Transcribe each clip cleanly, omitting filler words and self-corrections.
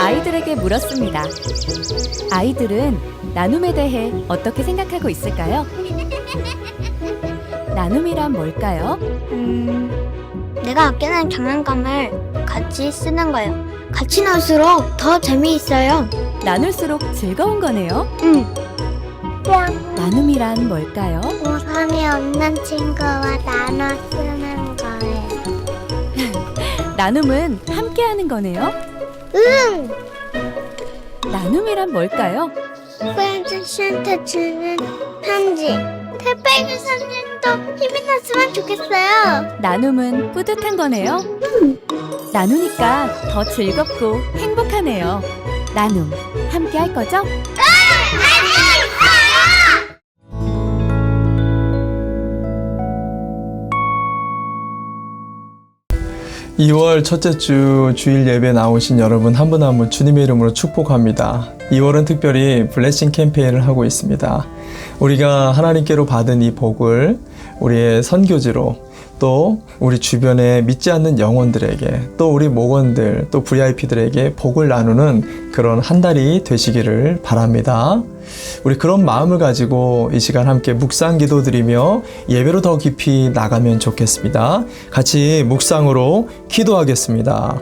아이들에게 물었습니다. 아이들은 나눔에 대해 어떻게 생각하고 있을까요? 나눔이란 뭘까요? 내가 아끼는 장난감을 같이 쓰는 거예요. 같이 나눌수록 더 재미있어요. 나눌수록 즐거운 거네요. 나눔이란 뭘까요? 우산이 없는 친구와 나눠 쓰는 거예요. 나눔은 함께하는 거네요. 나눔이란 뭘까요? 프렌즈한테 주는 편지. 택배 기사님도 힘이 났으면 좋겠어요. 나눔은 뿌듯한 거네요. 나누니까 더 즐겁고 행복하네요. 나눔 함께 할 거죠? 2월 첫째 주 주일 예배 나오신 여러분 한 분 한 분 주님의 이름으로 축복합니다. 2월은 특별히 블레싱 캠페인을 하고 있습니다. 우리가 하나님께로 받은 이 복을 우리의 선교지로 또 우리 주변에 믿지 않는 영혼들에게 또 우리 목원들 또 VIP들에게 복을 나누는 그런 한 달이 되시기를 바랍니다. 우리 그런 마음을 가지고 이 시간 함께 묵상 기도 드리며 예배로 더 깊이 나가면 좋겠습니다. 같이 묵상으로 기도하겠습니다.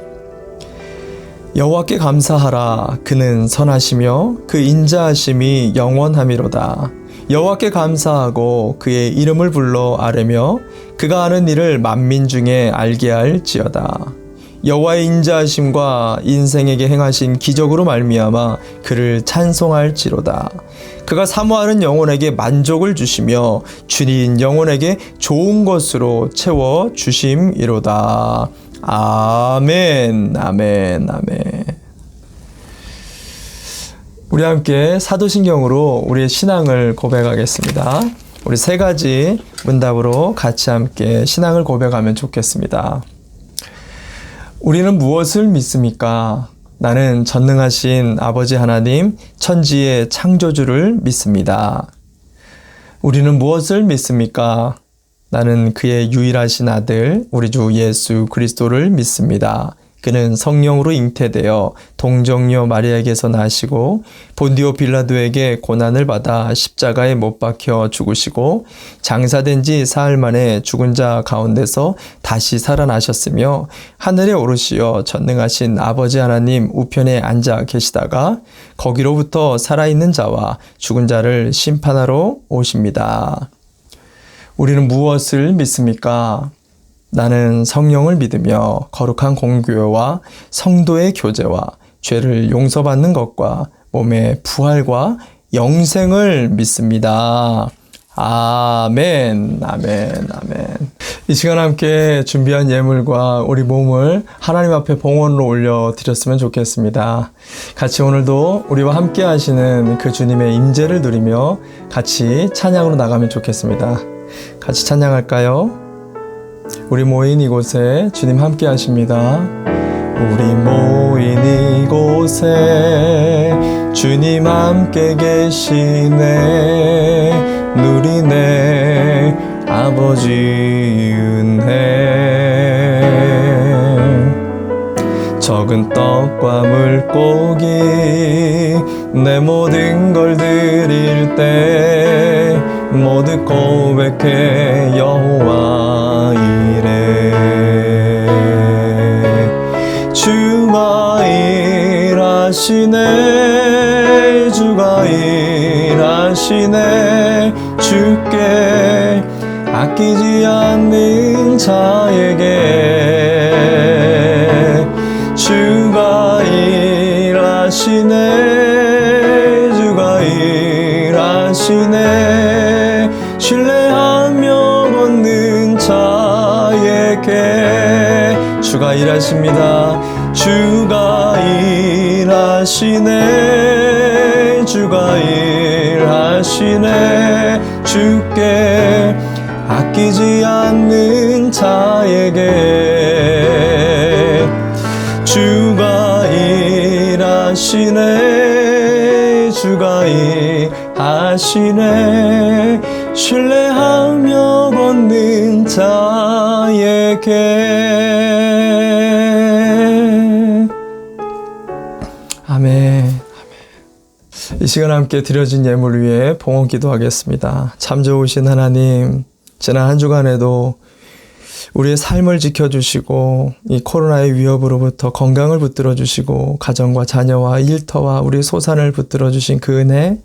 여호와께 감사하라. 그는 선하시며 그 인자하심이 영원함이로다. 여호와께 감사하고 그의 이름을 불러 아뢰며 그가 하는 일을 만민 중에 알게 할지어다. 여호와의 인자하심과 인생에게 행하신 기적으로 말미암아 그를 찬송할지로다. 그가 사모하는 영혼에게 만족을 주시며 주님 영혼에게 좋은 것으로 채워 주심이로다. 아멘, 아멘, 아멘. 우리 함께 사도신경으로 우리의 신앙을 고백하겠습니다. 우리 세 가지 문답으로 같이 함께 신앙을 고백하면 좋겠습니다. 우리는 무엇을 믿습니까? 나는 전능하신 아버지 하나님, 천지의 창조주를 믿습니다. 우리는 무엇을 믿습니까? 나는 그의 유일하신 아들, 우리 주 예수 그리스도를 믿습니다. 그는 성령으로 잉태되어 동정녀 마리아에게서 나시고 본디오 빌라도에게 고난을 받아 십자가에 못 박혀 죽으시고 장사된 지 사흘 만에 죽은 자 가운데서 다시 살아나셨으며 하늘에 오르시어 전능하신 아버지 하나님 우편에 앉아 계시다가 거기로부터 살아있는 자와 죽은 자를 심판하러 오십니다. 우리는 무엇을 믿습니까? 나는 성령을 믿으며 거룩한 공교회와 성도의 교제와 죄를 용서받는 것과 몸의 부활과 영생을 믿습니다. 아멘, 아멘, 아멘. 이 시간 함께 준비한 예물과 우리 몸을 하나님 앞에 봉헌으로 올려드렸으면 좋겠습니다. 같이 오늘도 우리와 함께 하시는 그 주님의 임재를 누리며 같이 찬양으로 나가면 좋겠습니다. 같이 찬양할까요? 우리 모인 이곳에 주님 함께 하십니다. 우리 모인 이곳에 주님 함께 계시네. 누리네 아버지 은혜. 적은 떡과 물고기 내 모든 걸 드릴 때 모두 고백해 여호와 이래. 주가 일하시네. 주가 일하시네. 주께 아끼지 않는 자에게 주가 일하시네. 주가 일하시네. 신뢰하며 걷는 자에게 주가 일하십니다. 주가 일하시네. 주가 일하시네. 주께 아끼지 않는 자에게 주가 일하시네. 주가 일하시네. 신뢰하며 걷는 자에게. 아멘. 이 시간 함께 드려진 예물 위해 봉헌 기도하겠습니다. 참 좋으신 하나님, 지난 한 주간에도 우리의 삶을 지켜주시고 이 코로나의 위협으로부터 건강을 붙들어 주시고 가정과 자녀와 일터와 우리의 소산을 붙들어 주신 그 은혜,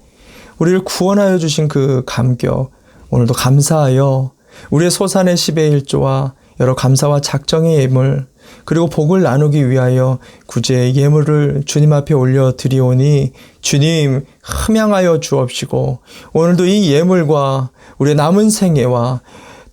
우리를 구원하여 주신 그 감격, 오늘도 감사하여 우리의 소산의 10의 1조와 여러 감사와 작정의 예물, 그리고 복을 나누기 위하여 구제의 예물을 주님 앞에 올려드리오니 주님 흠양하여 주옵시고, 오늘도 이 예물과 우리의 남은 생애와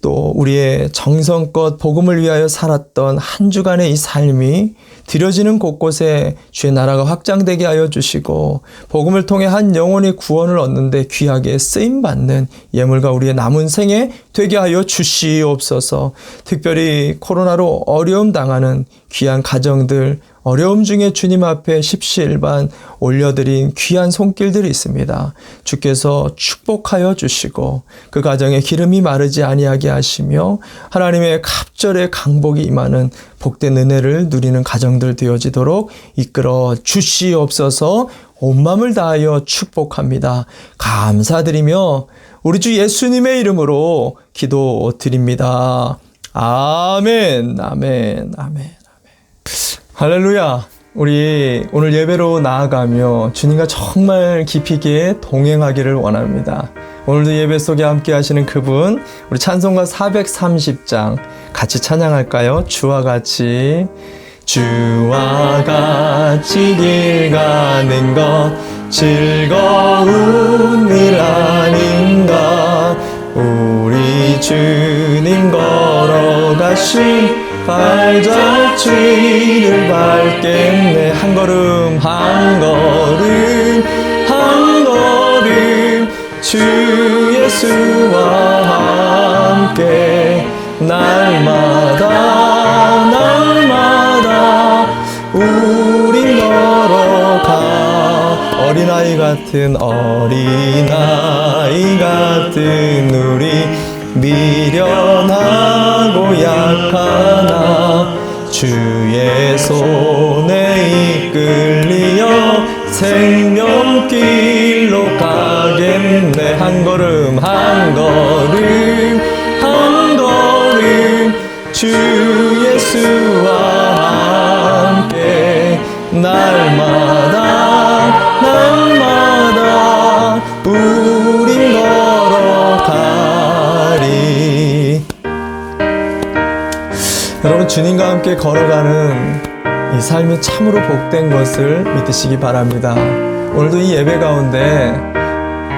또 우리의 정성껏 복음을 위하여 살았던 한 주간의 이 삶이 드려지는 곳곳에 주의 나라가 확장되게 하여 주시고, 복음을 통해 한 영혼이 구원을 얻는데 귀하게 쓰임받는 예물과 우리의 남은 생에 되게 하여 주시옵소서. 특별히 코로나로 어려움 당하는 귀한 가정들, 어려움 중에 주님 앞에 십시일반 올려드린 귀한 손길들이 있습니다. 주께서 축복하여 주시고 그 가정에 기름이 마르지 아니하게 하시며 하나님의 갑절의 강복이 임하는 복된 은혜를 누리는 가정들 되어지도록 이끌어 주시옵소서. 온 마음을 다하여 축복합니다. 감사드리며 우리 주 예수님의 이름으로 기도드립니다. 아멘, 아멘, 아멘. 할렐루야. 우리 오늘 예배로 나아가며 주님과 정말 깊이 있게 동행하기를 원합니다. 오늘도 예배 속에 함께 하시는 그분, 우리 찬송가 430장 같이 찬양할까요? 주와 같이. 주와 같이 길 가는 것 즐거운 일 아닌가. 우리 주님 걸어가신 발자취를 밟겠네. 한 걸음 한 걸음 한 걸음 주 예수와 함께 날마다 날마다 우린 걸어가. 어린아이 같은 어린아이 같은 우리 미련하고 약하나 주의 손에 이끌리어 생명길로 가겠네. 한 걸음 한 걸음 한 걸음 주 예수와 함께 날마다 날마다 우린 걸어가리. 여러분, 주님과 함께 걸어가는 이 삶이 참으로 복된 것을 믿으시기 바랍니다. 오늘도 이 예배 가운데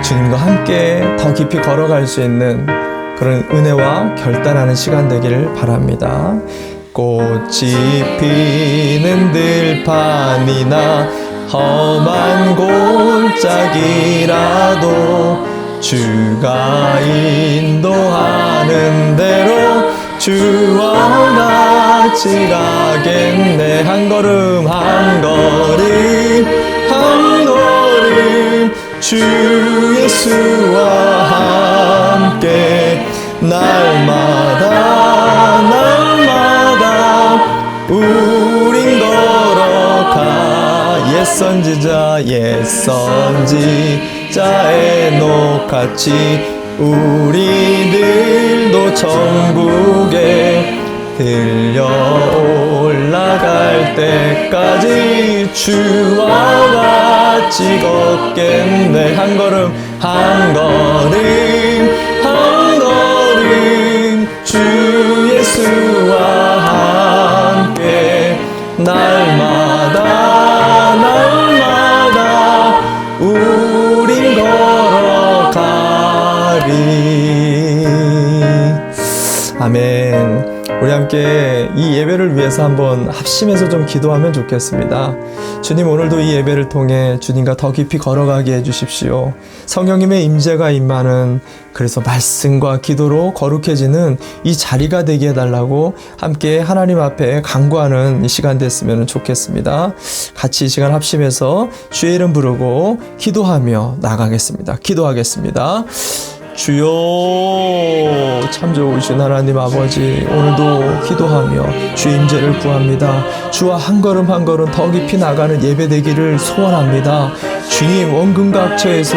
주님과 함께 더 깊이 걸어갈 수 있는 그런 은혜와 결단하는 시간 되기를 바랍니다. 꽃이 피는 들판이나 험한 골짜기라도 주가 인도하는 대로 주와 같이 가겠네. 한 걸음 한 걸음 한 걸음 주 예수와 함께 날마다 날마다 우린 걸어가. 옛선지자 옛선지자의 녹같이 우리들도 천국에 들려 올라갈 때까지 주와 같이 걷겠네. 한 걸음 한 걸음 한 걸음 주 예수와 함께 날마다 날마다 우린 걸어가리. 아멘. 우리 함께 이 예배를 위해서 한번 합심해서 좀 기도하면 좋겠습니다. 주님, 오늘도 이 예배를 통해 주님과 더 깊이 걸어가게 해주십시오. 성령님의 임재가 임하는, 그래서 말씀과 기도로 거룩해지는 이 자리가 되게 해달라고 함께 하나님 앞에 간구하는 이 시간 됐으면 좋겠습니다. 같이 이 시간 합심해서 주의 이름 부르고 기도하며 나가겠습니다. 기도하겠습니다. 주여, 참 좋으신 하나님 아버지, 오늘도 기도하며 주의 임재를 구합니다. 주와 한 걸음 한 걸음 더 깊이 나가는 예배되기를 소원합니다. 주님, 원근각처에서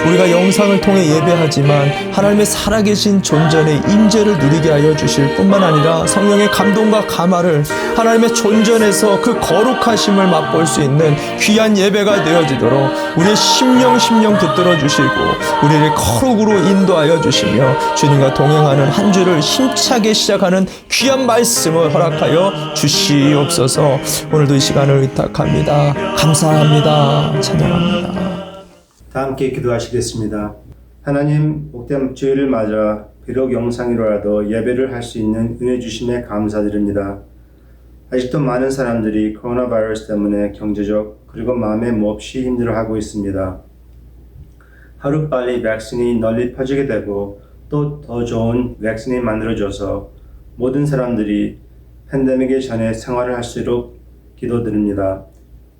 우리가 영상을 통해 예배하지만 하나님의 살아계신 존전의 임재를 누리게 하여 주실 뿐만 아니라 성령의 감동과 감화를 하나님의 존전에서 그 거룩하심을 맛볼 수 있는 귀한 예배가 되어지도록 우리의 심령 붙들어 주시고 우리를 거룩으로 인도하여 주시며 주님과 동행하는 한 주를 힘차게 시작하는 귀한 말씀을 허락하여 주시옵소서. 오늘도 이 시간을 의탁합니다. 감사합니다. 찬양합니다. 다 함께 기도하시겠습니다. 하나님, 복된 주일을 맞아 비록 영상으로라도 예배를 할 수 있는 은혜 주심에 감사드립니다. 아직도 많은 사람들이 코로나 바이러스 때문에 경제적 그리고 마음에 몹시 힘들어하고 있습니다. 하루빨리 백신이 널리 퍼지게 되고 또 더 좋은 백신이 만들어져서 모든 사람들이 팬데믹에 전에 생활을 할 수 있도록 기도드립니다.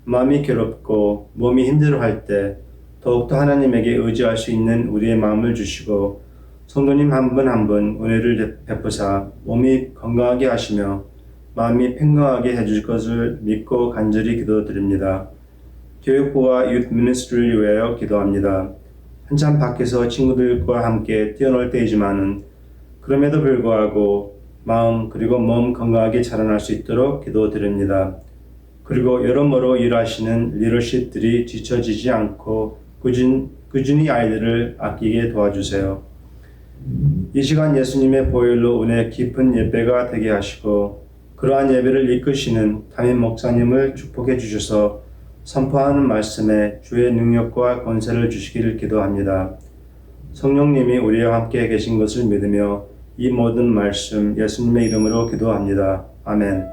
마음이 괴롭고 몸이 힘들어할 때 더욱더 하나님에게 의지할 수 있는 우리의 마음을 주시고 성도님 한 분 한 분 은혜를 베푸사 몸이 건강하게 하시며 마음이 평강하게 해줄 것을 믿고 간절히 기도드립니다. 교육부와 유th 미니스트리를 위하여 기도합니다. 한참 밖에서 친구들과 함께 뛰어놀 때이지만은 그럼에도 불구하고 마음 그리고 몸 건강하게 자라날 수 있도록 기도드립니다. 그리고 여러모로 일하시는 리더십들이 지쳐지지 않고 꾸준히 아이들을 아끼게 도와주세요. 이 시간 예수님의 보혈로 은혜 깊은 예배가 되게 하시고 그러한 예배를 이끄시는 담임 목사님을 축복해 주셔서 선포하는 말씀에 주의 능력과 권세를 주시기를 기도합니다. 성령님이 우리와 함께 계신 것을 믿으며 이 모든 말씀 예수님의 이름으로 기도합니다. 아멘.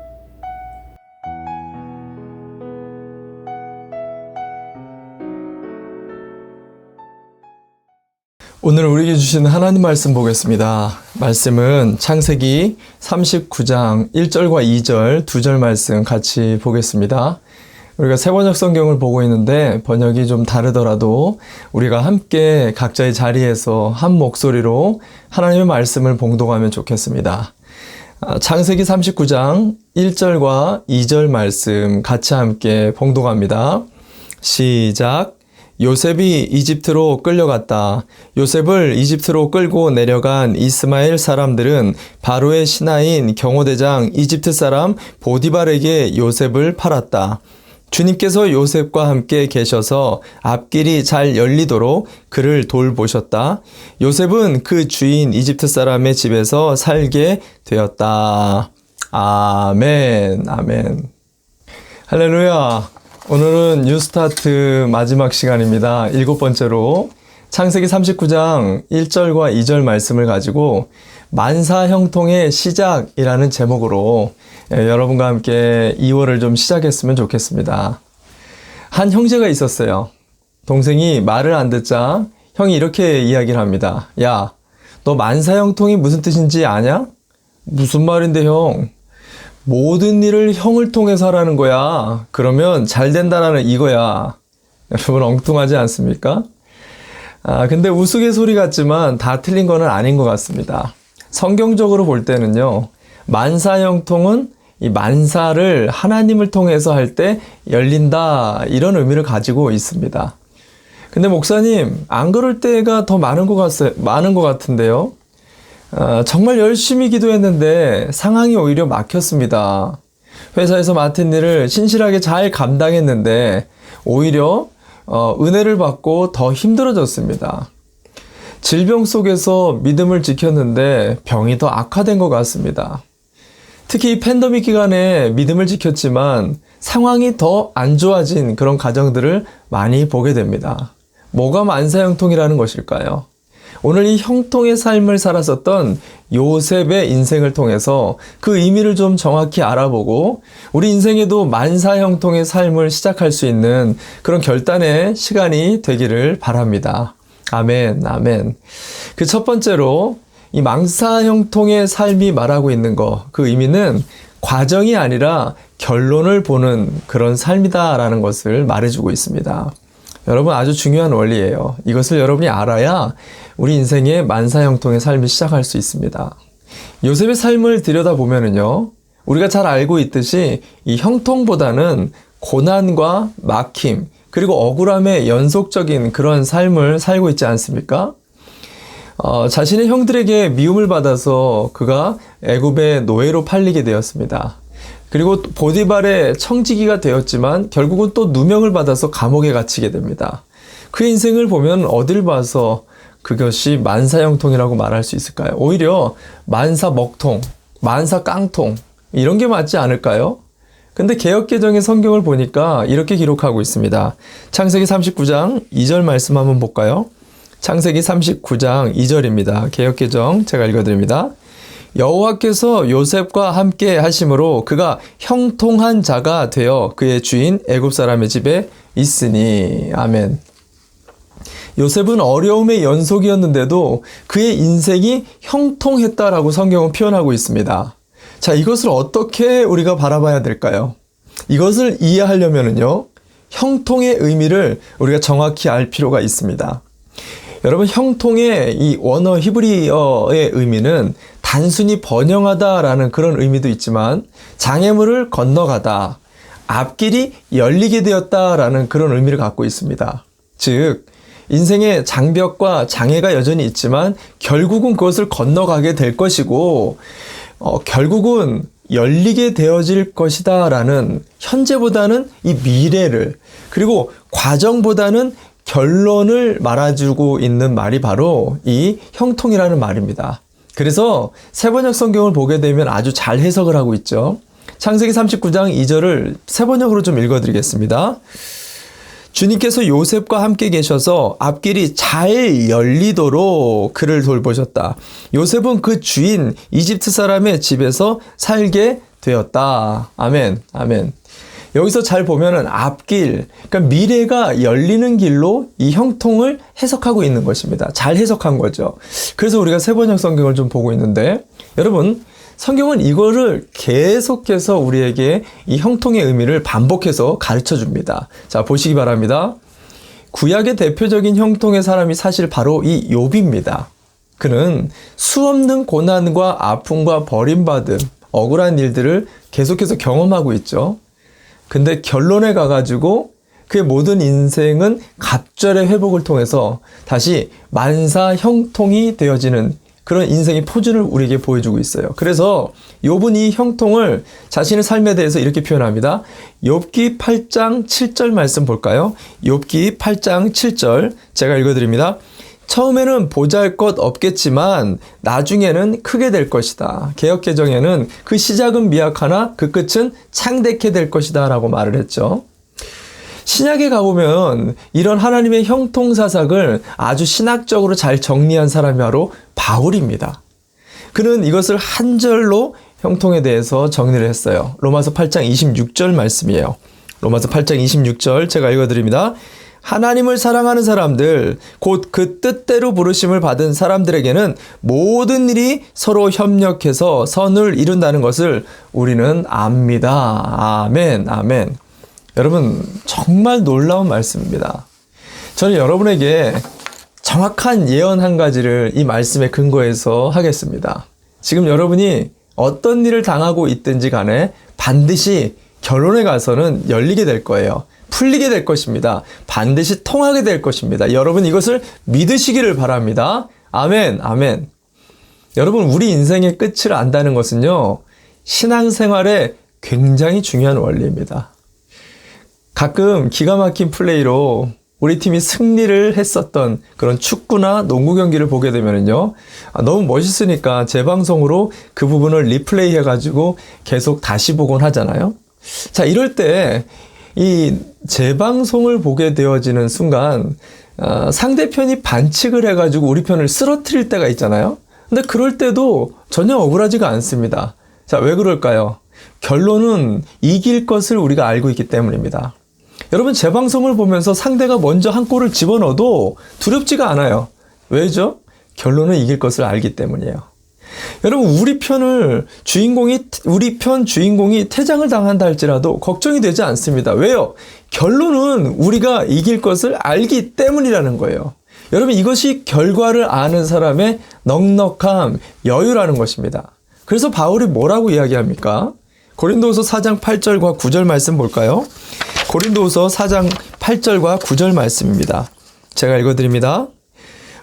오늘 우리에게 주신 하나님 말씀 보겠습니다. 말씀은 창세기 39장 1절과 2절, 2절 말씀 같이 보겠습니다. 우리가 세번역 성경을 보고 있는데 번역이 좀 다르더라도 우리가 함께 각자의 자리에서 한 목소리로 하나님의 말씀을 봉독하면 좋겠습니다. 창세기 39장 1절과 2절 말씀 같이 함께 봉독합니다. 시작. 요셉이 이집트로 끌려갔다. 요셉을 이집트로 끌고 내려간 이스마엘 사람들은 바로의 신하인 경호대장 이집트 사람 보디발에게 요셉을 팔았다. 주님께서 요셉과 함께 계셔서 앞길이 잘 열리도록 그를 돌보셨다. 요셉은 그 주인 이집트 사람의 집에서 살게 되었다. 아멘, 아멘. 할렐루야. 오늘은 뉴스타트 마지막 시간입니다. 7번째로 창세기 39장 1절과 2절 말씀을 가지고 만사형통의 시작이라는 제목으로 여러분과 함께 2월을 좀 시작했으면 좋겠습니다. 한 형제가 있었어요. 동생이 말을 안 듣자 형이 이렇게 이야기를 합니다. 야, 너 만사형통이 무슨 뜻인지 아냐? 무슨 말인데 형? 모든 일을 형을 통해서 하라는 거야. 그러면 잘 된다라는 이거야. 여러분 엉뚱하지 않습니까? 근데 우스갯소리 같지만 다 틀린 거는 아닌 것 같습니다. 성경적으로 볼 때는요, 만사형통은 이 만사를 하나님을 통해서 할 때 열린다, 이런 의미를 가지고 있습니다. 근데 목사님, 안 그럴 때가 더 많은 것 같은데요? 정말 열심히 기도했는데 상황이 오히려 막혔습니다. 회사에서 맡은 일을 신실하게 잘 감당했는데 오히려 은혜를 받고 더 힘들어졌습니다. 질병 속에서 믿음을 지켰는데 병이 더 악화된 것 같습니다. 특히 이 팬데믹 기간에 믿음을 지켰지만 상황이 더 안 좋아진 그런 가정들을 많이 보게 됩니다. 뭐가 만사형통이라는 것일까요? 오늘 이 형통의 삶을 살았었던 요셉의 인생을 통해서 그 의미를 좀 정확히 알아보고 우리 인생에도 만사형통의 삶을 시작할 수 있는 그런 결단의 시간이 되기를 바랍니다. 아멘, 아멘. 그 첫 번째로 이 만사형통의 삶이 말하고 있는 거, 그 의미는 과정이 아니라 결론을 보는 그런 삶이다라는 것을 말해주고 있습니다. 여러분 아주 중요한 원리예요. 이것을 여러분이 알아야 우리 인생의 만사형통의 삶을 시작할 수 있습니다. 요셉의 삶을 들여다보면은요, 우리가 잘 알고 있듯이 이 형통보다는 고난과 막힘, 그리고 억울함의 연속적인 그런 삶을 살고 있지 않습니까? 자신의 형들에게 미움을 받아서 그가 애굽의 노예로 팔리게 되었습니다. 그리고 보디발의 청지기가 되었지만 결국은 또 누명을 받아서 감옥에 갇히게 됩니다. 그의 인생을 보면 어딜 봐서 그것이 만사형통이라고 말할 수 있을까요? 오히려 만사먹통, 만사깡통 이런 게 맞지 않을까요? 근데 개역개정의 성경을 보니까 이렇게 기록하고 있습니다. 창세기 39장 2절 말씀 한번 볼까요? 창세기 39장 2절입니다. 개역개정 제가 읽어드립니다. 여호와께서 요셉과 함께 하심으로 그가 형통한 자가 되어 그의 주인 애굽 사람의 집에 있으니. 아멘. 요셉은 어려움의 연속이었는데도 그의 인생이 형통했다라고 성경은 표현하고 있습니다. 자, 이것을 어떻게 우리가 바라봐야 될까요? 이것을 이해하려면요, 형통의 의미를 우리가 정확히 알 필요가 있습니다. 여러분, 형통의 이 원어 히브리어의 의미는 단순히 번영하다라는 그런 의미도 있지만 장애물을 건너가다, 앞길이 열리게 되었다라는 그런 의미를 갖고 있습니다. 즉, 인생의 장벽과 장애가 여전히 있지만 결국은 그것을 건너가게 될 것이고 결국은 열리게 되어질 것이다 라는, 현재보다는 이 미래를, 그리고 과정보다는 결론을 말해주고 있는 말이 바로 이 형통이라는 말입니다. 그래서 세번역 성경을 보게 되면 아주 잘 해석을 하고 있죠. 창세기 39장 2절을 세번역으로 좀 읽어드리겠습니다. 주님께서 요셉과 함께 계셔서 앞길이 잘 열리도록 그를 돌보셨다. 요셉은 그 주인 이집트 사람의 집에서 살게 되었다. 아멘, 아멘. 여기서 잘 보면은 앞길, 그러니까 미래가 열리는 길로 이 형통을 해석하고 있는 것입니다. 잘 해석한 거죠. 그래서 우리가 세번역 성경을 좀 보고 있는데, 여러분, 성경은 이거를 계속해서 우리에게 이 형통의 의미를 반복해서 가르쳐 줍니다. 자, 보시기 바랍니다. 구약의 대표적인 형통의 사람이 사실 바로 이 욥입니다. 그는 수없는 고난과 아픔과 버림받음, 억울한 일들을 계속해서 경험하고 있죠. 근데 결론에 가가지고 그의 모든 인생은 갑절의 회복을 통해서 다시 만사 형통이 되어지는 그런 인생의 포즈를 우리에게 보여주고 있어요. 그래서 욥은 이 형통을 자신의 삶에 대해서 이렇게 표현합니다. 욥기 8장 7절 말씀 볼까요? 욥기 8장 7절 제가 읽어드립니다. 처음에는 보잘것 없겠지만 나중에는 크게 될 것이다. 개역개정에는 그 시작은 미약하나 그 끝은 창대케 될 것이다 라고 말을 했죠. 신약에 가보면 이런 하나님의 형통사상을 아주 신학적으로 잘 정리한 사람이 바로 바울입니다. 그는 이것을 한 절로 형통에 대해서 정리를 했어요. 로마서 8장 26절 말씀이에요. 로마서 8장 26절 제가 읽어드립니다. 하나님을 사랑하는 사람들, 곧 그 뜻대로 부르심을 받은 사람들에게는 모든 일이 서로 협력해서 선을 이룬다는 것을 우리는 압니다. 아멘, 아멘. 여러분, 정말 놀라운 말씀입니다. 저는 여러분에게 정확한 예언 한 가지를 이 말씀에 근거해서 하겠습니다. 지금 여러분이 어떤 일을 당하고 있든지 간에 반드시 결론에 가서는 열리게 될 거예요. 풀리게 될 것입니다. 반드시 통하게 될 것입니다. 여러분 이것을 믿으시기를 바랍니다. 아멘, 아멘. 여러분, 우리 인생의 끝을 안다는 것은요, 신앙생활에 굉장히 중요한 원리입니다. 가끔 기가 막힌 플레이로 우리 팀이 승리를 했었던 그런 축구나 농구 경기를 보게 되면요, 너무 멋있으니까 재방송으로 그 부분을 리플레이 해가지고 계속 다시 보곤 하잖아요. 자, 이럴 때 이 재방송을 보게 되어지는 순간 상대편이 반칙을 해가지고 우리 편을 쓰러뜨릴 때가 있잖아요. 근데 그럴 때도 전혀 억울하지가 않습니다. 자, 왜 그럴까요? 결론은 이길 것을 우리가 알고 있기 때문입니다. 여러분, 재방송을 보면서 상대가 먼저 한 골을 집어넣어도 두렵지가 않아요. 왜죠? 결론은 이길 것을 알기 때문이에요. 여러분, 우리 편 주인공이 퇴장을 당한다 할지라도 걱정이 되지 않습니다. 왜요? 결론은 우리가 이길 것을 알기 때문이라는 거예요. 여러분, 이것이 결과를 아는 사람의 넉넉함, 여유라는 것입니다. 그래서 바울이 뭐라고 이야기합니까? 고린도후서 4장 8절과 9절 말씀 볼까요? 고린도후서 4장 8절과 9절 말씀입니다. 제가 읽어드립니다.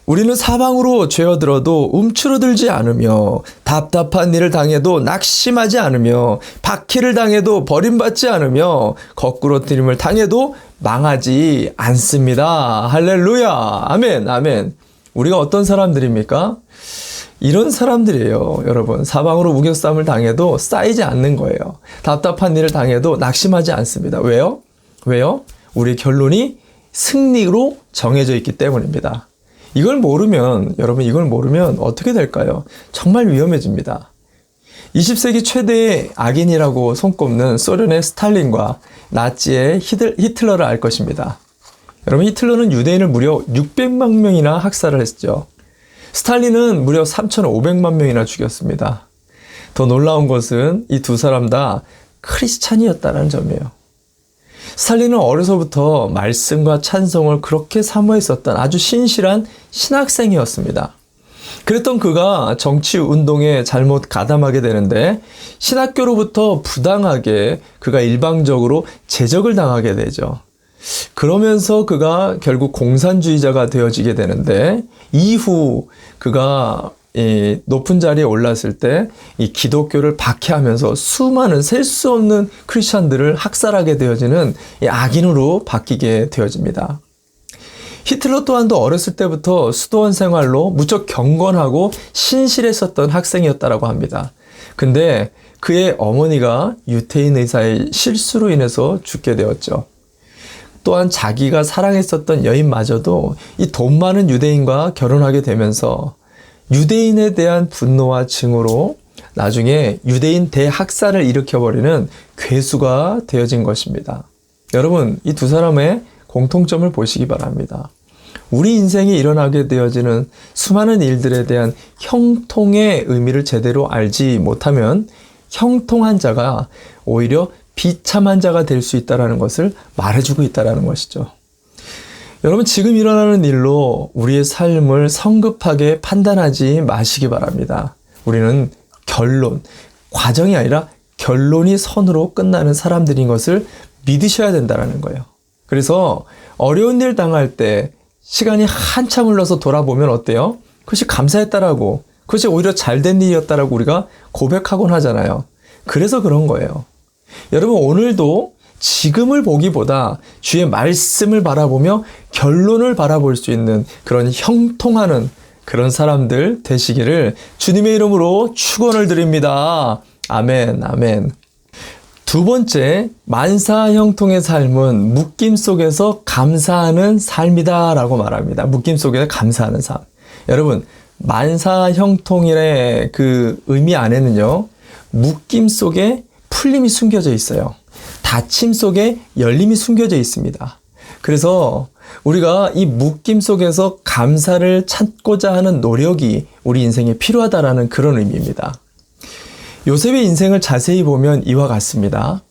우리는 사방으로 죄어들어도 움츠러들지 않으며 답답한 일을 당해도 낙심하지 않으며 박해를 당해도 버림받지 않으며 거꾸로 들임을 당해도 망하지 않습니다. 할렐루야. 아멘. 아멘. 우리가 어떤 사람들입니까? 이런 사람들이에요. 여러분, 사방으로 우겨쌈을 당해도 쌓이지 않는 거예요. 답답한 일을 당해도 낙심하지 않습니다. 왜요? 우리의 결론이 승리로 정해져 있기 때문입니다. 이걸 모르면 어떻게 될까요? 정말 위험해집니다. 20세기 최대의 악인이라고 손꼽는 소련의 스탈린과 나치의 히틀러를 알 것입니다. 여러분, 히틀러는 유대인을 무려 600만 명이나 학살을 했죠. 스탈린은 무려 3,500만 명이나 죽였습니다. 더 놀라운 것은 이 두 사람 다 크리스찬이었다는 점이에요. 스탈린은 어려서부터 말씀과 찬송을 그렇게 사모했었던 아주 신실한 신학생이었습니다. 그랬던 그가 정치운동에 잘못 가담하게 되는데 신학교로부터 부당하게 그가 일방적으로 제적을 당하게 되죠. 그러면서 그가 결국 공산주의자가 되어지게 되는데 이후 그가 이 높은 자리에 올랐을 때 이 기독교를 박해하면서 수많은 셀 수 없는 크리스찬들을 학살하게 되어지는 이 악인으로 바뀌게 되어집니다. 히틀러 또한도 어렸을 때부터 수도원 생활로 무척 경건하고 신실했었던 학생이었다라고 합니다. 근데 그의 어머니가 유태인 의사의 실수로 인해서 죽게 되었죠. 또한 자기가 사랑했었던 여인마저도 이 돈 많은 유대인과 결혼하게 되면서 유대인에 대한 분노와 증오로 나중에 유대인 대학살을 일으켜버리는 괴수가 되어진 것입니다. 여러분, 이 두 사람의 공통점을 보시기 바랍니다. 우리 인생에 일어나게 되어지는 수많은 일들에 대한 형통의 의미를 제대로 알지 못하면 형통한 자가 오히려 비참한 자가 될 수 있다는 것을 말해주고 있다는 것이죠. 여러분, 지금 일어나는 일로 우리의 삶을 성급하게 판단하지 마시기 바랍니다. 우리는 과정이 아니라 결론이 선으로 끝나는 사람들인 것을 믿으셔야 된다는 거예요. 그래서 어려운 일 당할 때 시간이 한참 흘러서 돌아보면 어때요? 그것이 감사했다라고, 그것이 오히려 잘된 일이었다라고 우리가 고백하곤 하잖아요. 그래서 그런 거예요. 여러분, 오늘도 지금을 보기보다 주의 말씀을 바라보며 결론을 바라볼 수 있는 그런 형통하는 그런 사람들 되시기를 주님의 이름으로 축원을 드립니다. 아멘, 아멘. 두 번째, 만사 형통의 삶은 묶임 속에서 감사하는 삶이다 라고 말합니다. 묶임 속에서 감사하는 삶. 여러분, 만사 형통의 그 의미 안에는요, 묶임 속에 풀림이 숨겨져 있어요. 닫힘 속에 열림이 숨겨져 있습니다. 그래서 우리가 이 묶임 속에서 감사를 찾고자 하는 노력이 우리 인생에 필요하다라는 그런 의미입니다. 요셉의 인생을 자세히 보면 이와 같습니다.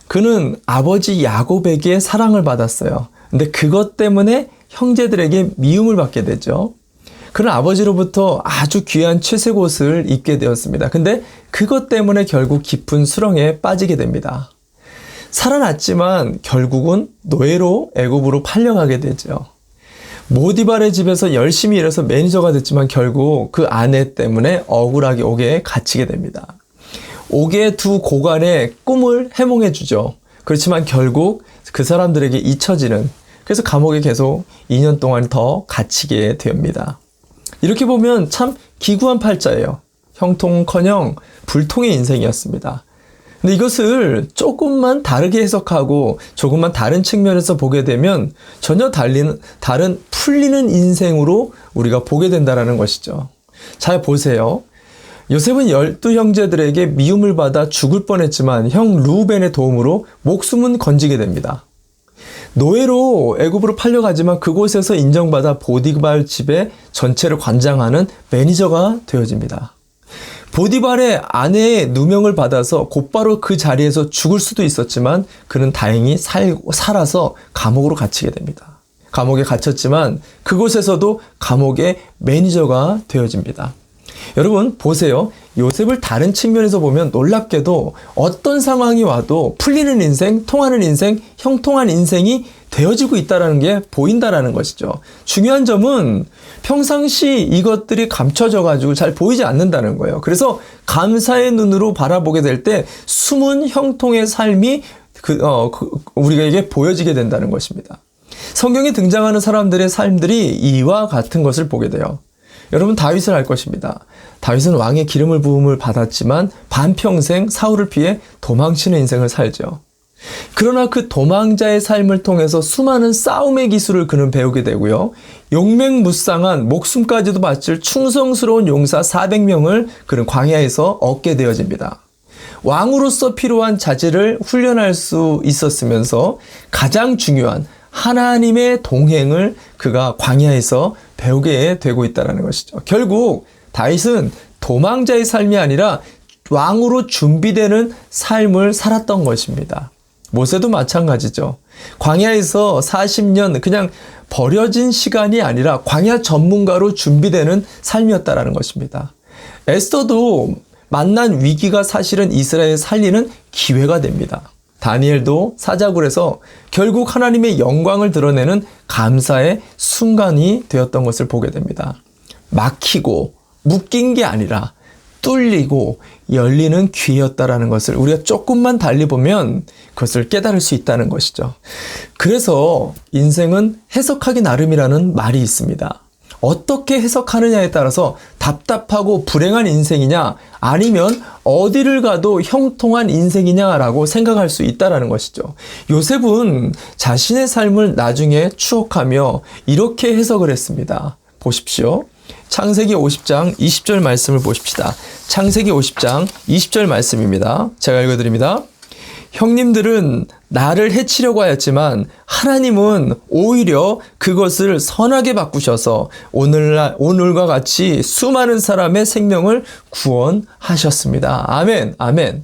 그는 아버지 야곱에게 사랑을 받았어요. 근데 그것 때문에 형제들에게 미움을 받게 되죠. 그는 아버지로부터 아주 귀한 채색 옷을 입게 되었습니다. 근데 그것 때문에 결국 깊은 수렁에 빠지게 됩니다. 살아났지만 결국은 노예로 애굽으로 팔려가게 되죠. 모디발의 집에서 열심히 일해서 매니저가 됐지만 결국 그 아내 때문에 억울하게 옥에 갇히게 됩니다. 옥의 두 고관의 꿈을 해몽해 주죠. 그렇지만 결국 그 사람들에게 잊혀지는, 그래서 감옥에 계속 2년 동안 더 갇히게 됩니다. 이렇게 보면 참 기구한 팔자예요. 형통커녕 불통의 인생이었습니다. 근데 이것을 조금만 다르게 해석하고 조금만 다른 측면에서 보게 되면 전혀 다른 풀리는 인생으로 우리가 보게 된다는 것이죠. 잘 보세요. 요셉은 12형제들에게 미움을 받아 죽을 뻔했지만 형 루벤의 도움으로 목숨은 건지게 됩니다. 노예로 애굽으로 팔려가지만 그곳에서 인정받아 보디발 집의 전체를 관장하는 매니저가 되어집니다. 보디발의 아내의 누명을 받아서 곧바로 그 자리에서 죽을 수도 있었지만 그는 다행히 살아서 감옥으로 갇히게 됩니다. 감옥에 갇혔지만 그곳에서도 감옥의 매니저가 되어집니다. 여러분 보세요. 요셉을 다른 측면에서 보면 놀랍게도 어떤 상황이 와도 풀리는 인생, 통하는 인생, 형통한 인생이 되어지고 있다는 게 보인다라는 것이죠. 중요한 점은 평상시 이것들이 감춰져 가지고 잘 보이지 않는다는 거예요. 그래서 감사의 눈으로 바라보게 될 때 숨은 형통의 삶이 우리에게 보여지게 된다는 것입니다. 성경에 등장하는 사람들의 삶들이 이와 같은 것을 보게 돼요. 여러분 다윗을 알 것입니다. 다윗은 왕의 기름을 부음을 받았지만 반평생 사울을 피해 도망치는 인생을 살죠. 그러나 그 도망자의 삶을 통해서 수많은 싸움의 기술을 그는 배우게 되고요. 용맹무쌍한 목숨까지도 바칠 충성스러운 용사 400명을 그는 광야에서 얻게 되어집니다. 왕으로서 필요한 자질을 훈련할 수 있었으면서 가장 중요한 하나님의 동행을 그가 광야에서 배우게 되고 있다는 것이죠. 결국 다윗은 도망자의 삶이 아니라 왕으로 준비되는 삶을 살았던 것입니다. 모세도 마찬가지죠. 광야에서 40년 그냥 버려진 시간이 아니라 광야 전문가로 준비되는 삶이었다는 것입니다. 에스더도 만난 위기가 사실은 이스라엘을 살리는 기회가 됩니다. 다니엘도 사자굴에서 결국 하나님의 영광을 드러내는 감사의 순간이 되었던 것을 보게 됩니다. 막히고 묶인 게 아니라 뚫리고 열리는 기회였다라는 것을 우리가 조금만 달리 보면 그것을 깨달을 수 있다는 것이죠. 그래서 인생은 해석하기 나름이라는 말이 있습니다. 어떻게 해석하느냐에 따라서 답답하고 불행한 인생이냐 아니면 어디를 가도 형통한 인생이냐라고 생각할 수 있다는 것이죠. 요셉은 자신의 삶을 나중에 추억하며 이렇게 해석을 했습니다. 보십시오. 창세기 50장 20절 말씀을 보십시다. 창세기 50장 20절 말씀입니다. 제가 읽어드립니다. 형님들은 나를 해치려고 하였지만 하나님은 오히려 그것을 선하게 바꾸셔서 오늘과 같이 수많은 사람의 생명을 구원하셨습니다. 아멘, 아멘.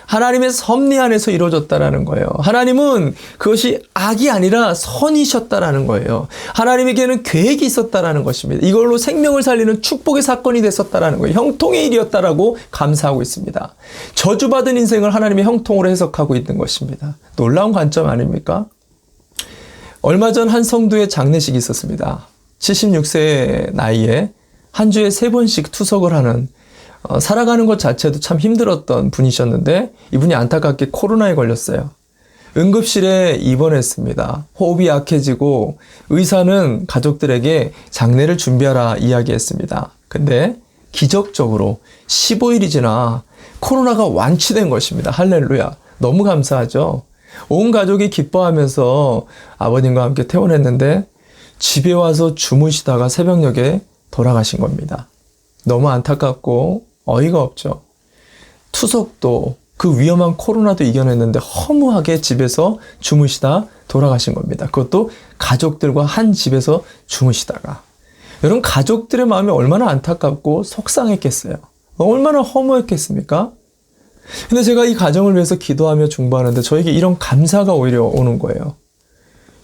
하나님의 섭리 안에서 이루어졌다라는 거예요. 하나님은 그것이 악이 아니라 선이셨다라는 거예요. 하나님에게는 계획이 있었다라는 것입니다. 이걸로 생명을 살리는 축복의 사건이 됐었다라는 거예요. 형통의 일이었다라고 감사하고 있습니다. 저주받은 인생을 하나님의 형통으로 해석하고 있는 것입니다. 놀라운 관점 아닙니까? 얼마 전 한 성도의 장례식이 있었습니다. 76세 나이에 한 주에 3번씩 투석을 하는 살아가는 것 자체도 참 힘들었던 분이셨는데 이분이 안타깝게 코로나에 걸렸어요. 응급실에 입원했습니다. 호흡이 약해지고 의사는 가족들에게 장례를 준비하라 이야기했습니다. 근데 기적적으로 15일이 지나 코로나가 완치된 것입니다. 할렐루야. 너무 감사하죠. 온 가족이 기뻐하면서 아버님과 함께 퇴원했는데 집에 와서 주무시다가 새벽녘에 돌아가신 겁니다. 너무 안타깝고 어이가 없죠. 투석도 그 위험한 코로나도 이겨냈는데 허무하게 집에서 주무시다 돌아가신 겁니다. 그것도 가족들과 한 집에서 주무시다가. 여러분 가족들의 마음이 얼마나 안타깝고 속상했겠어요. 얼마나 허무했겠습니까? 근데 제가 이 가정을 위해서 기도하며 중보하는데 저에게 이런 감사가 오히려 오는 거예요.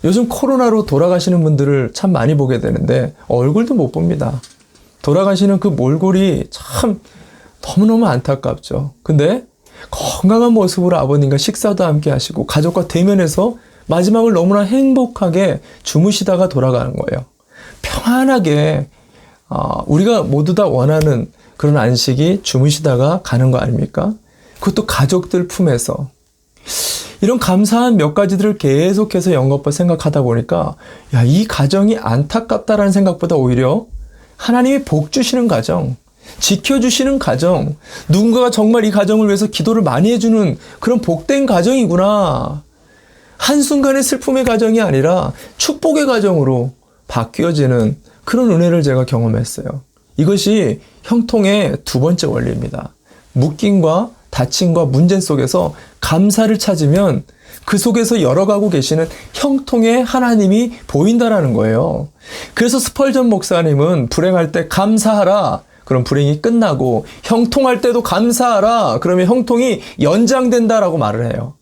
요즘 코로나로 돌아가시는 분들을 참 많이 보게 되는데 얼굴도 못 봅니다. 돌아가시는 그 몰골이 참 너무너무 안타깝죠. 근데 건강한 모습으로 아버님과 식사도 함께 하시고 가족과 대면해서 마지막을 너무나 행복하게 주무시다가 돌아가는 거예요. 평안하게 우리가 모두 다 원하는 그런 안식이 주무시다가 가는 거 아닙니까? 그것도 가족들 품에서. 이런 감사한 몇 가지들을 계속해서 연거푸 생각하다 보니까 이 가정이 안타깝다라는 생각보다 오히려 하나님이 복 주시는 가정, 지켜주시는 가정, 누군가가 정말 이 가정을 위해서 기도를 많이 해주는 그런 복된 가정이구나. 한순간의 슬픔의 가정이 아니라 축복의 가정으로 바뀌어지는 그런 은혜를 제가 경험했어요. 이것이 형통의 두 번째 원리입니다. 묶임과 다침과 문제 속에서 감사를 찾으면 그 속에서 열어가고 계시는 형통의 하나님이 보인다라는 거예요. 그래서 스펄전 목사님은 불행할 때 감사하라, 그런 불행이 끝나고 형통할 때도 감사하라. 그러면 형통이 연장된다라고 말을 해요.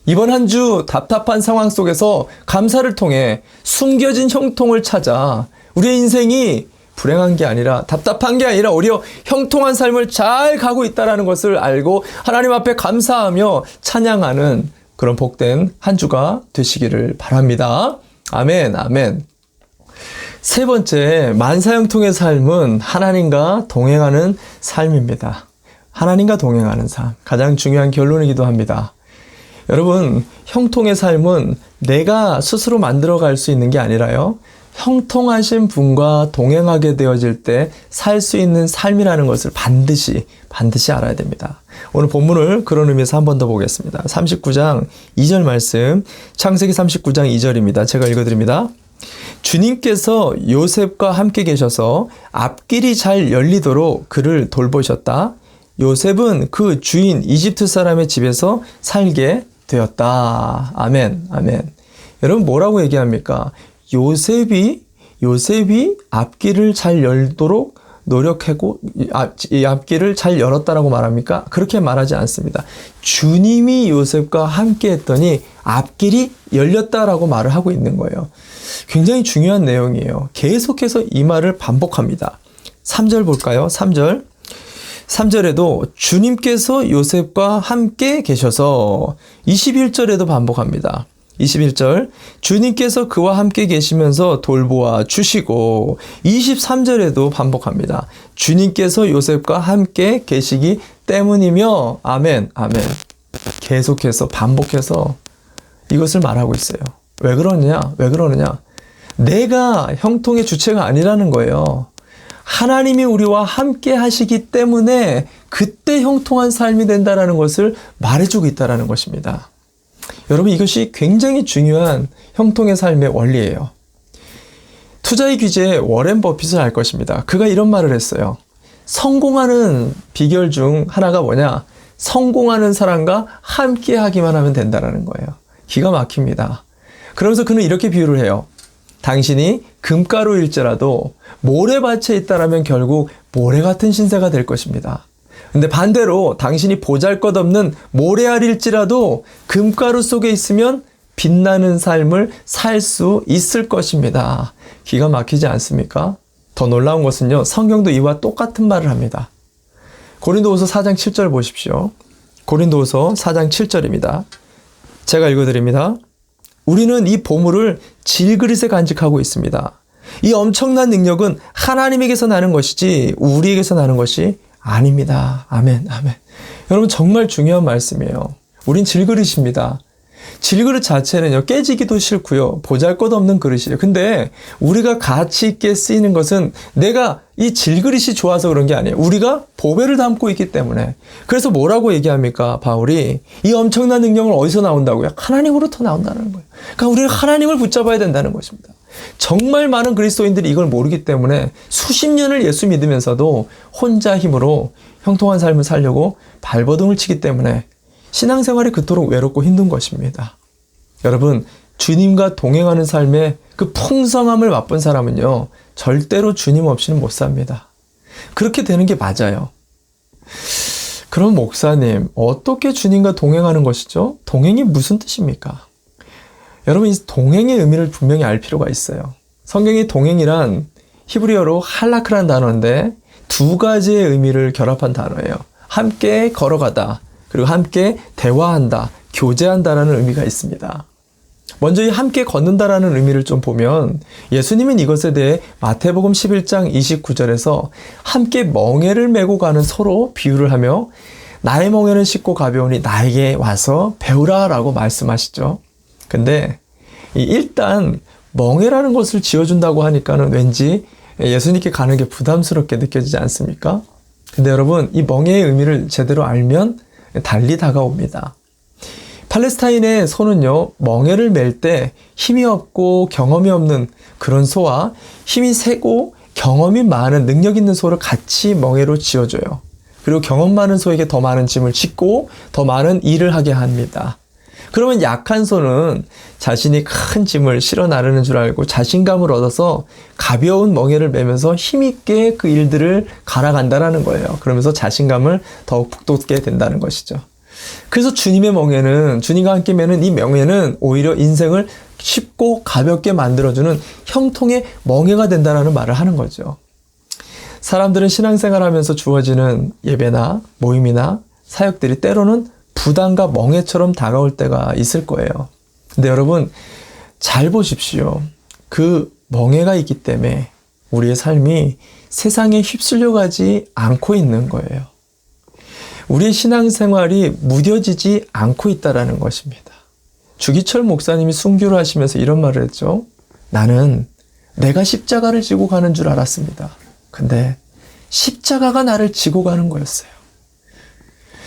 이번 한 주 답답한 상황 속에서 감사를 통해 숨겨진 형통을 찾아 우리의 인생이 불행한 게 아니라 답답한 게 아니라 오히려 형통한 삶을 잘 가고 있다는 것을 알고 하나님 앞에 감사하며 찬양하는 그런 복된 한 주가 되시기를 바랍니다. 아멘, 아멘. 세 번째, 만사형통의 삶은 하나님과 동행하는 삶입니다. 하나님과 동행하는 삶. 가장 중요한 결론이기도 합니다. 여러분, 형통의 삶은 내가 스스로 만들어갈 수 있는 게 아니라요. 형통하신 분과 동행하게 되어질 때 살 수 있는 삶이라는 것을 반드시 알아야 됩니다. 오늘 본문을 그런 의미에서 한 번 더 보겠습니다. 39장 2절 말씀, 창세기 39장 2절입니다. 제가 읽어드립니다. 주님께서 요셉과 함께 계셔서 앞길이 잘 열리도록 그를 돌보셨다. 요셉은 그 주인 이집트 사람의 집에서 살게 되었다. 아멘, 아멘. 여러분 뭐라고 얘기합니까? 요셉이 앞길을 잘 열도록 노력하고 이 앞길을 잘 열었다라고 말합니까? 그렇게 말하지 않습니다. 주님이 요셉과 함께 했더니 앞길이 열렸다라고 말을 하고 있는 거예요. 굉장히 중요한 내용이에요. 계속해서 이 말을 반복합니다. 3절 볼까요? 3절. 3절에도 주님께서 요셉과 함께 계셔서 21절에도 반복합니다. 21절 주님께서 그와 함께 계시면서 돌보아 주시고 23절에도 반복합니다. 주님께서 요셉과 함께 계시기 때문이며 아멘 아멘. 계속해서 반복해서 이것을 말하고 있어요. 왜 그러느냐? 내가 형통의 주체가 아니라는 거예요. 하나님이 우리와 함께 하시기 때문에 그때 형통한 삶이 된다는 것을 말해주고 있다는 것입니다. 여러분 이것이 굉장히 중요한 형통의 삶의 원리예요. 투자의 귀재 워렌 버핏을 알 것입니다. 그가 이런 말을 했어요. 성공하는 비결 중 하나가 뭐냐? 성공하는 사람과 함께 하기만 하면 된다는 거예요. 기가 막힙니다. 그러면서 그는 이렇게 비유를 해요. 당신이 금가루일지라도 모래밭에 있다라면 결국 모래 같은 신세가 될 것입니다. 근데 반대로 당신이 보잘것없는 모래알일지라도 금가루 속에 있으면 빛나는 삶을 살 수 있을 것입니다. 기가 막히지 않습니까? 더 놀라운 것은요. 성경도 이와 똑같은 말을 합니다. 고린도후서 4장 7절 보십시오. 고린도후서 4장 7절입니다. 제가 읽어드립니다. 우리는 이 보물을 질그릇에 간직하고 있습니다. 이 엄청난 능력은 하나님에게서 나는 것이지 우리에게서 나는 것이 아닙니다. 아멘, 아멘. 여러분 정말 중요한 말씀이에요. 우린 질그릇입니다. 질그릇 자체는요, 깨지기도 싫고요, 보잘것없는 그릇이에요. 근데 우리가 가치 있게 쓰이는 것은 내가 이 질그릇이 좋아서 그런 게 아니에요. 우리가 보배를 담고 있기 때문에. 그래서 뭐라고 얘기합니까? 바울이 이 엄청난 능력은 어디서 나온다고요? 하나님으로부터 나온다는 거예요. 그러니까 우리는 하나님을 붙잡아야 된다는 것입니다. 정말 많은 그리스도인들이 이걸 모르기 때문에 수십 년을 예수 믿으면서도 혼자 힘으로 형통한 삶을 살려고 발버둥을 치기 때문에 신앙생활이 그토록 외롭고 힘든 것입니다. 여러분, 주님과 동행하는 삶의 그 풍성함을 맛본 사람은요, 절대로 주님 없이는 못 삽니다. 그렇게 되는 게 맞아요. 그럼 목사님, 어떻게 주님과 동행하는 것이죠? 동행이 무슨 뜻입니까? 여러분, 이 동행의 의미를 분명히 알 필요가 있어요. 성경의 동행이란 히브리어로 할라크란 단어인데 두 가지의 의미를 결합한 단어예요. 함께 걸어가다, 그리고 함께 대화한다, 교제한다라는 의미가 있습니다. 먼저 이 함께 걷는다라는 의미를 좀 보면 예수님은 이것에 대해 마태복음 11장 29절에서 함께 멍에를 메고 가는 소로 비유를 하며 나의 멍에는 쉽고 가벼우니 나에게 와서 배우라 라고 말씀하시죠. 근데 일단 멍에라는 것을 지어준다고 하니까는 왠지 예수님께 가는 게 부담스럽게 느껴지지 않습니까? 근데 여러분, 이 멍에의 의미를 제대로 알면 달리 다가옵니다. 팔레스타인의 소는요, 멍에를 맬 때 힘이 없고 경험이 없는 그런 소와 힘이 세고 경험이 많은 능력 있는 소를 같이 멍에로 지어줘요. 그리고 경험 많은 소에게 더 많은 짐을 짓고 더 많은 일을 하게 합니다. 그러면 약한 손은 자신이 큰 짐을 실어 나르는 줄 알고 자신감을 얻어서 가벼운 멍에를 메면서 힘있게 그 일들을 갈아간다는 거예요. 그러면서 자신감을 더욱 북돋게 된다는 것이죠. 그래서 주님의 멍에는, 주님과 함께 매는 이 멍에는 오히려 인생을 쉽고 가볍게 만들어주는 형통의 멍에가 된다는 말을 하는 거죠. 사람들은 신앙생활 하면서 주어지는 예배나 모임이나 사역들이 때로는 부담과 멍에처럼 다가올 때가 있을 거예요. 근데 여러분, 잘 보십시오. 그 멍에가 있기 때문에 우리의 삶이 세상에 휩쓸려 가지 않고 있는 거예요. 우리의 신앙생활이 무뎌지지 않고 있다는 것입니다. 주기철 목사님이 순교를 하시면서 이런 말을 했죠. 나는 내가 십자가를 지고 가는 줄 알았습니다. 근데 십자가가 나를 지고 가는 거였어요.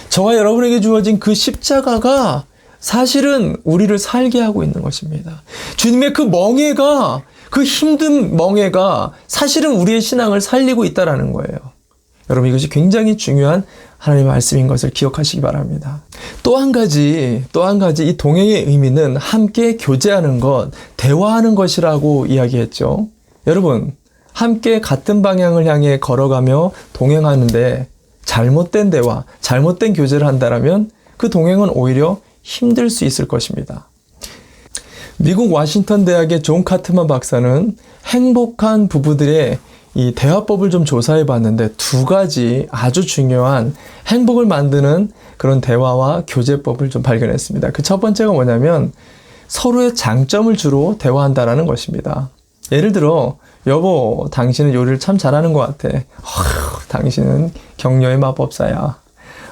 저와 여러분에게 주어진 그 십자가가 사실은 우리를 살게 하고 있는 것입니다. 주님의 그 멍에가, 그 힘든 멍에가 사실은 우리의 신앙을 살리고 있다는 거예요. 여러분, 이것이 굉장히 중요한 하나님의 말씀인 것을 기억하시기 바랍니다. 또 한 가지 이 동행의 의미는 함께 교제하는 것, 대화하는 것이라고 이야기했죠. 여러분, 함께 같은 방향을 향해 걸어가며 동행하는데 잘못된 대화, 잘못된 교제를 한다면 그 동행은 오히려 힘들 수 있을 것입니다. 미국 워싱턴 대학의 존 카트만 박사는 행복한 부부들의 이 대화법을 좀 조사해 봤는데 두 가지 아주 중요한 행복을 만드는 그런 대화와 교제법을 좀 발견했습니다. 그 첫 번째가 뭐냐면 서로의 장점을 주로 대화한다는 것입니다. 예를 들어, 여보, 당신은 요리를 참 잘하는 것 같아. 당신은 격려의 마법사야.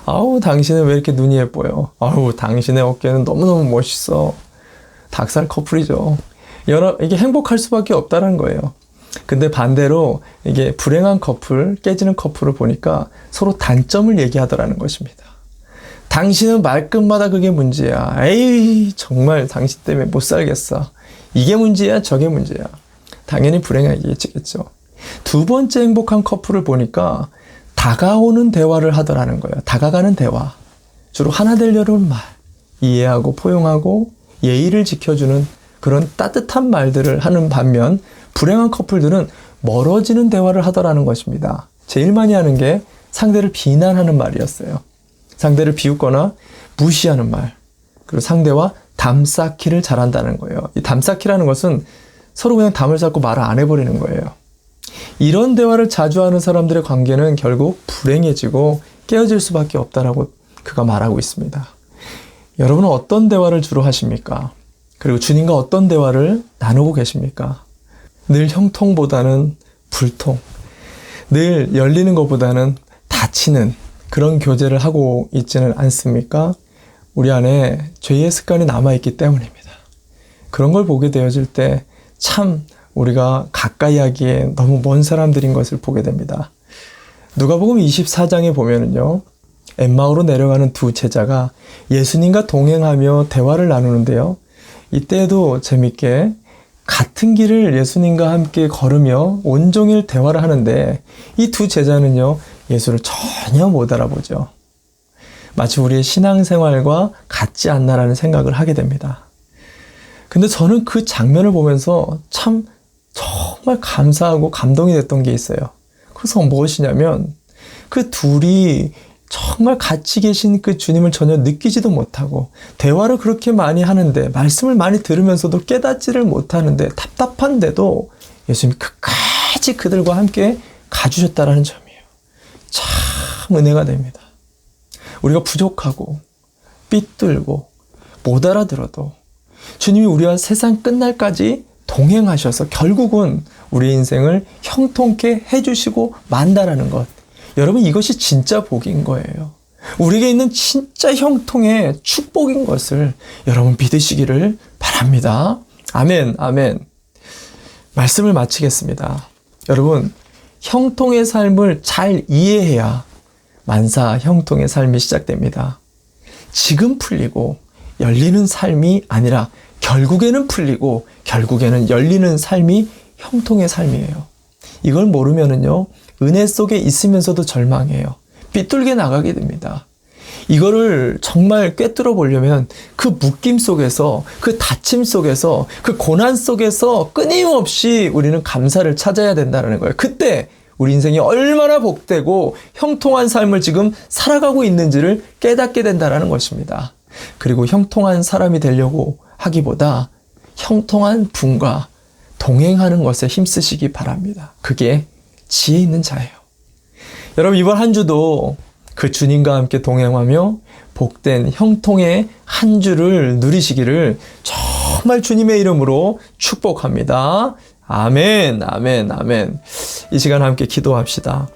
아우, 당신은 왜 이렇게 눈이 예뻐요. 아우, 당신의 어깨는 너무너무 멋있어. 닭살 커플이죠. 이게 행복할 수밖에 없다는 거예요. 근데 반대로 이게 불행한 커플, 깨지는 커플을 보니까 서로 단점을 얘기하더라는 것입니다. 당신은 말끝마다 그게 문제야. 에이, 정말 당신 때문에 못 살겠어. 이게 문제야, 저게 문제야. 당연히 불행하겠죠. 두 번째 행복한 커플을 보니까 다가오는 대화를 하더라는 거예요. 다가가는 대화. 주로 하나 되려는 말. 이해하고 포용하고 예의를 지켜주는 그런 따뜻한 말들을 하는 반면 불행한 커플들은 멀어지는 대화를 하더라는 것입니다. 제일 많이 하는 게 상대를 비난하는 말이었어요. 상대를 비웃거나 무시하는 말. 그리고 상대와 담 쌓기를 잘한다는 거예요. 이 담 쌓기라는 것은 서로 그냥 담을 쌓고 말을 안 해버리는 거예요. 이런 대화를 자주 하는 사람들의 관계는 결국 불행해지고 깨어질 수밖에 없다라고 그가 말하고 있습니다. 여러분은 어떤 대화를 주로 하십니까? 그리고 주님과 어떤 대화를 나누고 계십니까? 늘 형통보다는 불통, 늘 열리는 것보다는 닫히는 그런 교제를 하고 있지는 않습니까? 우리 안에 죄의 습관이 남아있기 때문입니다. 그런 걸 보게 되어질 때 참 우리가 가까이 하기에 너무 먼 사람들인 것을 보게 됩니다. 누가복음 24장에 보면은요, 엠마오로 내려가는 두 제자가 예수님과 동행하며 대화를 나누는데요. 이때에도 재밌게 같은 길을 예수님과 함께 걸으며 온종일 대화를 하는데 이 두 제자는요, 예수를 전혀 못 알아보죠. 마치 우리의 신앙생활과 같지 않나라는 생각을 하게 됩니다. 근데 저는 그 장면을 보면서 참 정말 감사하고 감동이 됐던 게 있어요. 그래서 무엇이냐면 그 둘이 정말 같이 계신 그 주님을 전혀 느끼지도 못하고 대화를 그렇게 많이 하는데 말씀을 많이 들으면서도 깨닫지를 못하는데 답답한데도 예수님이 끝까지 그들과 함께 가주셨다는 점이에요. 참 은혜가 됩니다. 우리가 부족하고 삐뚤고 못 알아들어도 주님이 우리와 세상 끝날까지 동행하셔서 결국은 우리 인생을 형통케 해주시고 만다라는 것. 여러분, 이것이 진짜 복인 거예요. 우리에게 있는 진짜 형통의 축복인 것을 여러분 믿으시기를 바랍니다. 아멘, 아멘. 말씀을 마치겠습니다. 여러분, 형통의 삶을 잘 이해해야 만사 형통의 삶이 시작됩니다. 지금 풀리고 열리는 삶이 아니라 결국에는 풀리고 결국에는 열리는 삶이 형통의 삶이에요. 이걸 모르면은요, 은혜 속에 있으면서도 절망해요. 삐뚤게 나가게 됩니다. 이거를 정말 꿰뚫어 보려면 그 묶임 속에서, 그 다침 속에서, 그 고난 속에서 끊임없이 우리는 감사를 찾아야 된다는 거예요. 그때 우리 인생이 얼마나 복되고 형통한 삶을 지금 살아가고 있는지를 깨닫게 된다는 것입니다. 그리고 형통한 사람이 되려고 하기보다 형통한 분과 동행하는 것에 힘쓰시기 바랍니다. 그게 지혜 있는 자예요. 여러분, 이번 한 주도 그 주님과 함께 동행하며 복된 형통의 한 주를 누리시기를 정말 주님의 이름으로 축복합니다. 아멘, 아멘, 아멘. 이 시간 함께 기도합시다.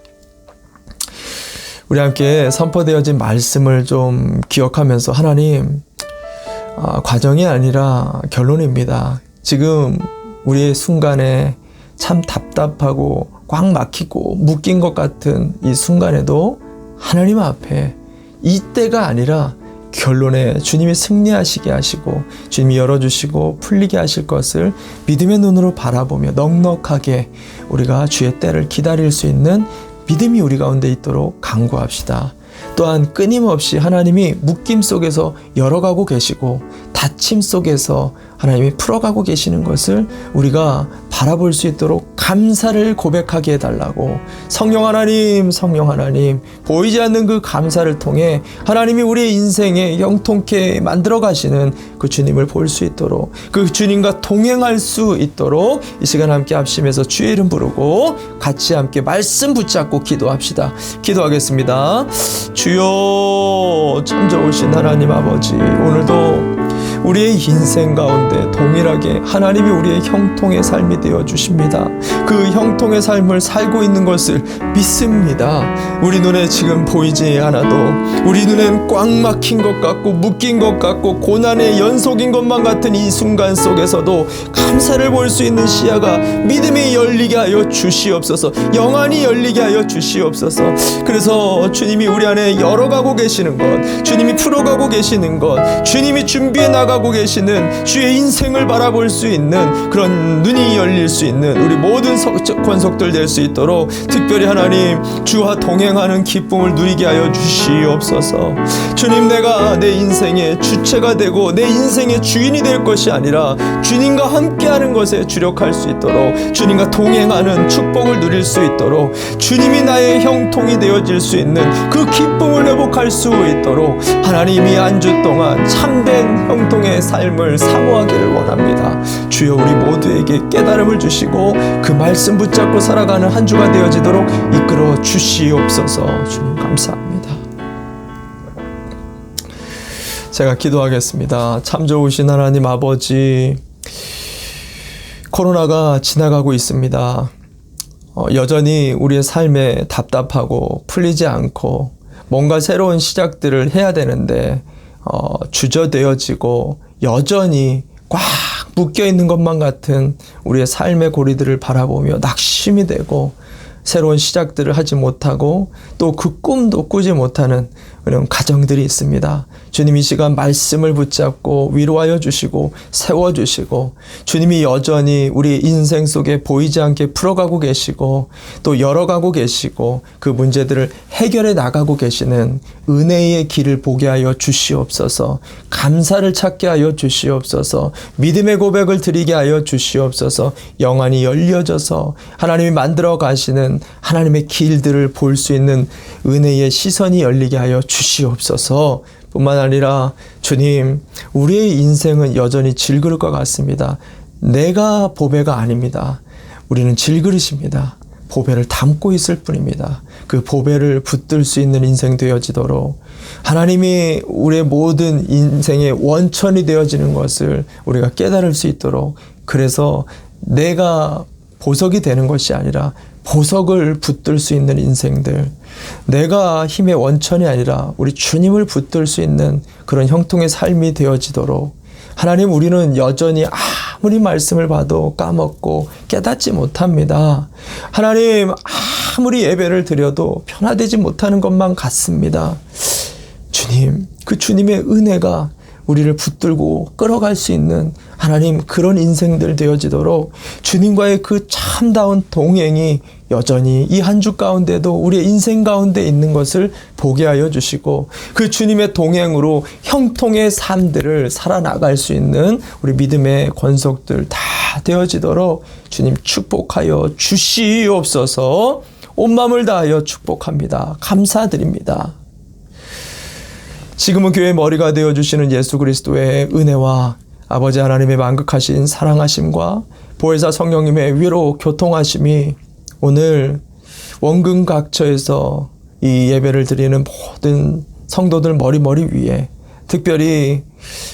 우리 함께 선포되어진 말씀을 좀 기억하면서 하나님, 과정이 아니라 결론입니다. 지금 우리의 순간에 참 답답하고 꽉 막히고 묶인 것 같은 이 순간에도 하나님 앞에 이때가 아니라 결론에 주님이 승리하시게 하시고 주님이 열어주시고 풀리게 하실 것을 믿음의 눈으로 바라보며 넉넉하게 우리가 주의 때를 기다릴 수 있는 믿음이 우리 가운데 있도록 간구합시다. 또한 끊임없이 하나님이 묶임 속에서 열어가고 계시고 다침 속에서 하나님이 풀어가고 계시는 것을 우리가 바라볼 수 있도록 감사를 고백하게 해달라고, 성령 하나님, 성령 하나님, 보이지 않는 그 감사를 통해 하나님이 우리의 인생에 형통케 만들어 가시는 그 주님을 볼 수 있도록, 그 주님과 동행할 수 있도록 이 시간 함께 합심해서 주의 이름 부르고 같이 함께 말씀 붙잡고 기도합시다. 기도하겠습니다. 주여, 참 좋으신 하나님 아버지, 오늘도 우리의 인생 가운데 동일하게 하나님이 우리의 형통의 삶이 되어 주십니다. 그 형통의 삶을 살고 있는 것을 믿습니다. 우리 눈에 지금 보이지 않아도, 우리 눈엔 꽉 막힌 것 같고 묶인 것 같고 고난의 연속인 것만 같은 이 순간 속에서도 감사를 볼 수 있는 시야가 믿음이 열리게 하여 주시옵소서. 영안이 열리게 하여 주시옵소서. 그래서 주님이 우리 안에 열어가고 계시는 것, 주님이 풀어가고 계시는 것, 주님이 준비해 나가고 계시는 주의 인생을 바라볼 수 있는 그런 눈이 열릴 수 있는 우리 모든 권속들 될 수 있도록 특별히 하나님 주와 동행하는 기쁨을 누리게 하여 주시옵소서. 주님, 내가 내 인생의 주체가 되고 내 인생의 주인이 될 것이 아니라 주님과 함께하는 것에 주력할 수 있도록, 주님과 동행하는 축복을 누릴 수 있도록, 주님이 나의 형통이 되어질 수 있는 그 기쁨을 회복할 수 있도록 하나님이 한 주 동안 참된 형통의 삶을 사모하기를 원합니다. 주여, 우리 모두에게 깨달음을 주시고 그 말씀 붙잡고 살아가는 한 주가 되어지도록 이끌어 주시옵소서. 주님 감사합니다. 제가 기도하겠습니다. 참 좋으신 하나님 아버지, 코로나가 지나가고 있습니다. 여전히 우리의 삶에 답답하고 풀리지 않고 뭔가 새로운 시작들을 해야 되는데 주저되어지고 여전히 꽉 묶여있는 것만 같은 우리의 삶의 고리들을 바라보며 낙심이 되고 새로운 시작들을 하지 못하고 또 그 꿈도 꾸지 못하는 그런 가정들이 있습니다. 주님, 이 시간 말씀을 붙잡고 위로하여 주시고 세워주시고, 주님이 여전히 우리 인생 속에 보이지 않게 풀어가고 계시고 또 열어가고 계시고 그 문제들을 해결해 나가고 계시는 은혜의 길을 보게 하여 주시옵소서. 감사를 찾게 하여 주시옵소서. 믿음의 고백을 드리게 하여 주시옵소서. 영안이 열려져서 하나님이 만들어 가시는 하나님의 길들을 볼 수 있는 은혜의 시선이 열리게 하여 주시옵소서. 뿐만 아니라 주님, 우리의 인생은 여전히 질그릇과 같습니다. 내가 보배가 아닙니다. 우리는 질그릇입니다. 보배를 담고 있을 뿐입니다. 그 보배를 붙들 수 있는 인생 되어지도록 하나님이 우리의 모든 인생의 원천이 되어지는 것을 우리가 깨달을 수 있도록, 그래서 내가 보석이 되는 것이 아니라 보석을 붙들 수 있는 인생들, 내가 힘의 원천이 아니라 우리 주님을 붙들 수 있는 그런 형통의 삶이 되어지도록, 하나님, 우리는 여전히 아무리 말씀을 봐도 까먹고 깨닫지 못합니다. 하나님, 아무리 예배를 드려도 변화되지 못하는 것만 같습니다. 주님, 그 주님의 은혜가 우리를 붙들고 끌어갈 수 있는 하나님 그런 인생들 되어지도록 주님과의 그 참다운 동행이 여전히 이 한 주 가운데도 우리의 인생 가운데 있는 것을 보게 하여 주시고 그 주님의 동행으로 형통의 삶들을 살아나갈 수 있는 우리 믿음의 권속들 다 되어지도록 주님 축복하여 주시옵소서. 온 마음을 다하여 축복합니다. 감사드립니다. 지금은 교회의 머리가 되어주시는 예수 그리스도의 은혜와 아버지 하나님의 만극하신 사랑하심과 보혜사 성령님의 위로 교통하심이 오늘 원근 각처에서 이 예배를 드리는 모든 성도들 머리 위에 특별히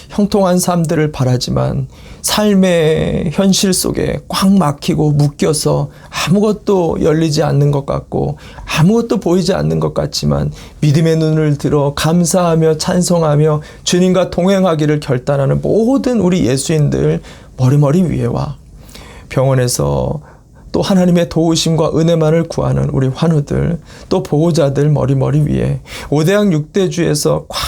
형통한 삶들을 바라지만 삶의 현실 속에 꽉 막히고 묶여서 아무것도 열리지 않는 것 같고 아무것도 보이지 않는 것 같지만 믿음의 눈을 들어 감사하며 찬송하며 주님과 동행하기를 결단하는 모든 우리 예수인들 머리 위에와 병원에서 또 하나님의 도우심과 은혜만을 구하는 우리 환우들 또 보호자들 머리 위에 5대양 6대주에서 꽉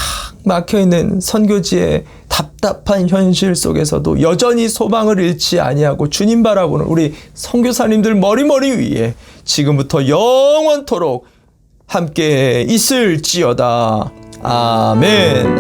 막혀있는 선교지의 답답한 현실 속에서도 여전히 소망을 잃지 아니하고 주님 바라보는 우리 선교사님들 머리 위에 지금부터 영원토록 함께 있을지어다. 아멘.